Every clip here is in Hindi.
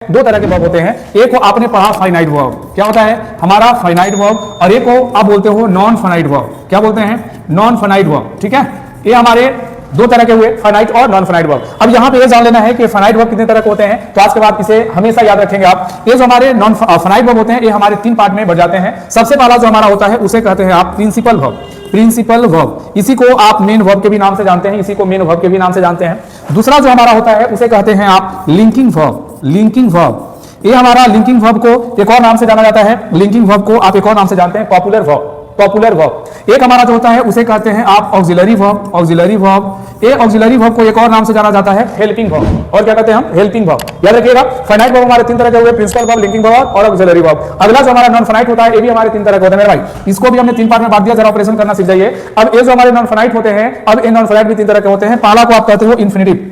दो तरह के वर्ब होते हैं। एक को आपने पढ़ा फाइनाइट वर्ब, क्या होता है हमारा फाइनाइट वर्ब, और एक को आप बोलते हो नॉन फाइनाइट वर्ब। क्या बोलते हैं? Non finite verb. ठीक है, ये हमारे दो तरह के हुए, फाइनाइट और नॉन फाइनाइट वर्ब। अब यहाँ पे ये जान लेना है कि फाइनाइट वर्ब कितने तरह के होते हैं, तो आज के बाद इसे हमेशा याद रखेंगे आप। ये जो हमारे नॉन फाइनाइट वर्ब होते हैं ये हमारे तीन पार्ट में बढ़ जाते हैं। सबसे पहला जो हमारा होता है उसे कहते हैं आप प्रिंसिपल वर्ब। प्रिंसिपल वर्ब, इसी को आप मेन वर्ब के भी नाम से जानते हैं, इसी को मेन वर्ब के भी नाम से जानते हैं। दूसरा जो हमारा होता है उसे कहते हैं आप लिंकिंग वर्ब। लिंकिंग वर्ब, ये हमारा लिंकिंग वर्ब को एक और नाम से जाना जाता है। लिंकिंग वर्ब को आप एक और नाम से जानते हैं पॉपुलर वर्ब। पॉपुलर वर्ब एक हमारा जो होता है उसे कहते हैं आप ऑक्सिलरी वर्ब। ऑक्सिलरी वर्ब, ये ऑक्सिलरी वर्ब को एक और नाम से जाना जाता है हेल्पिंग वर्ब। और क्या कहते हैं हम? Helping verb. याद रखिएगा, फाइनाइट वर्ब हमारे तीन तरह के हुए, प्रिंसिपल वर्ब, लिंकिंग वर्ब और ऑक्सिलरी वर्ब। अगला जो हमारा नॉन फाइनाइट होता है ये भी हमारे तीन तरह के होते हैं मेरे भाई। इसको भी हमने तीन पार्ट में बांट दिया, जरा ऑपरेशन करना सीख जाइए। अब ये जो हमारे नॉन फाइनाइट होते हैं, अब ये नॉन फाइनाइट भी तीन तरह के होते हैं। पहला को आप कहते हो इन्फिनिटिव।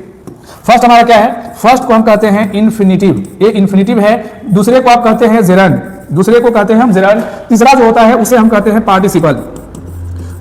फर्स्ट हमारा क्या है? फर्स्ट को हम कहते हैं इन्फिनिटिव, ये इन्फिनिटिव है। दूसरे को आप कहते हैं जेरंड, दूसरे को कहते हैं हम जेरंड। तीसरा जो होता है उसे हम कहते हैं पार्टिसिपल।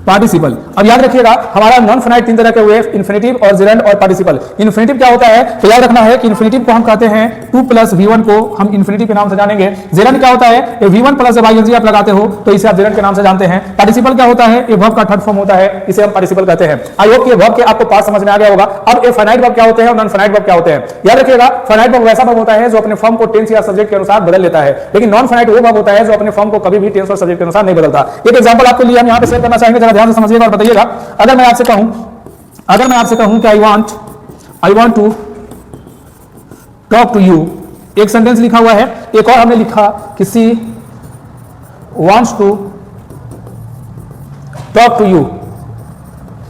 पार्टिसिपल, अब याद रखिएगा हमारा नॉन फाइनाइट तीन तरह के हुए, इन्फिनिटिव और जेरंड और पार्टिसिपल। इन्फिनिटिव क्या होता है तो याद रखना है कि इन्फिनिटिव को हम कहते हैं 2 + V1 को हम इन्फिनिटिव के नाम से जानेंगे। जेरंड क्या होता है? ये V1 + ing आप लगाते हो तो इसे आप जेरंड के नाम से जानते हैं। पार्टिसिपल क्या होता है? ये वर्ब का थर्ड फॉर्म होता है, इसे हम पार्टिसिपल कहते हैं। आई होप कि वर्ब के आपको पार्ट समझ में आ गया होगा। अब ये फाइनाइट वर्ब क्या होते हैं और नॉन फाइनाइट वर्ब क्या होते हैं? याद रखिएगा, फाइनाइट वर्ब वैसा वर्ब होता है जो अपने फॉर्म को टेंस या सब्जेक्ट के अनुसार बदल लेता है, लेकिन नॉन फाइनाइट वो वर्ब होता है जो अपने फॉर्म को कभी भी टेंस और सब्जेक्ट के अनुसार नहीं बदलता। एक एग्जांपल आपके लिए हम यहां पे शेयर करना चाहेंगे, जरा ध्यान से समझिएगा और बताइएगा। अगर मैं आपसे कहूं कि I want to talk to you, एक सेंटेंस लिखा हुआ है। एक और हमने लिखा कि she wants to talk to you.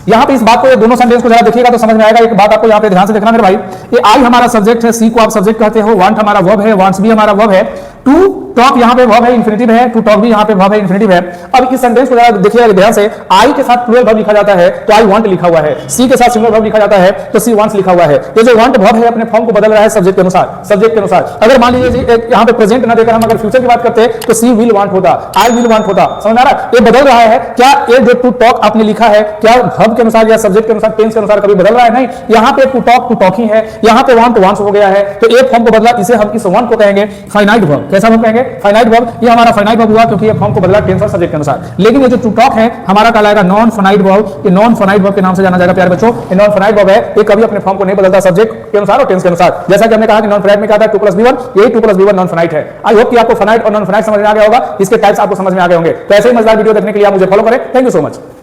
यहां पे इस बात को, ये दोनों सेंटेंस को जरा देखिएगा तो समझ में आएगा। एक बात आपको यहां पे ध्यान से देखना मेरे भाई, ये आई हमारा सब्जेक्ट है, सी को आप सब्जेक्ट कहते हो, वांट हमारा वर्ब है, वांट्स भी हमारा वर्ब है, टू टॉक यहां पे वर्ब है, इन्फिनिटिव है, टू टॉक भी यहां पे वर्ब है, इन्फिनिटिव है। अब इस सेंटेंस को जरा देखिएगा ध्यान से, आई के साथ प्लूरल वर्ब लिखा जाता है तो आई वांट लिखा हुआ है, सी के साथ सिंगुलर वर्ब लिखा जाता है तो सी वांट्स लिखा हुआ है। ये जो वांट वर्ब है अपने फॉर्म को बदल रहा है सब्जेक्ट के अनुसार, सब्जेक्ट के अनुसार। अगर मान लीजिए यहां पे प्रेजेंट ना देकर हम अगर फ्यूचर की बात करते हैं तो सी विल वांट होता, आई विल वांट होता। समझ आ रहा? ये बदल रहा है। क्या ये जो टू टॉक आपने लिखा है क्या वर्ब के अनुसार या सब्जेक्ट के अनुसार, टेंस के अनुसार कभी बदल रहा है? नहीं, यहां पे टू टॉक ही है, यहां पे वांट वांट्स हो गया है, तो एक फॉर्म को बदला, इसे हम इस वांट को कहेंगे फाइनाइट वर्ब। कैसा वर्ब कहेंगे? Finite verb. ये हमारा फाइनाइट वर्ब हुआ क्योंकि ये फॉर्म को बदला टेंस और सब्जेक्ट के अनुसार। लेकिन ये जो टू टॉक है हमारा कहलाएगा नॉन फाइनाइट वर्ब। ये नॉन फाइनाइट वर्ब के नाम से जाना जाएगा प्यारे बच्चों। ये नॉन फाइनाइट वर्ब है, ये कभी अपने फॉर्म को नहीं बदलता सब्जेक्ट के अनुसार और टेंस के अनुसार। जैसा कि हमने कहा कि नॉन फाइनाइट में क्या था 2 + V1, यही 2 + V1 नॉन फाइनाइट है। आई होप कि आपको फाइनाइट और नॉन फाइनाइट समझ में आ गया होगा, इसके टाइप्स आपको समझ में आ गए होंगे। तो ऐसे ही मजेदार वीडियो देखने के लिए आप मुझे फॉलो करें। Thank you so much.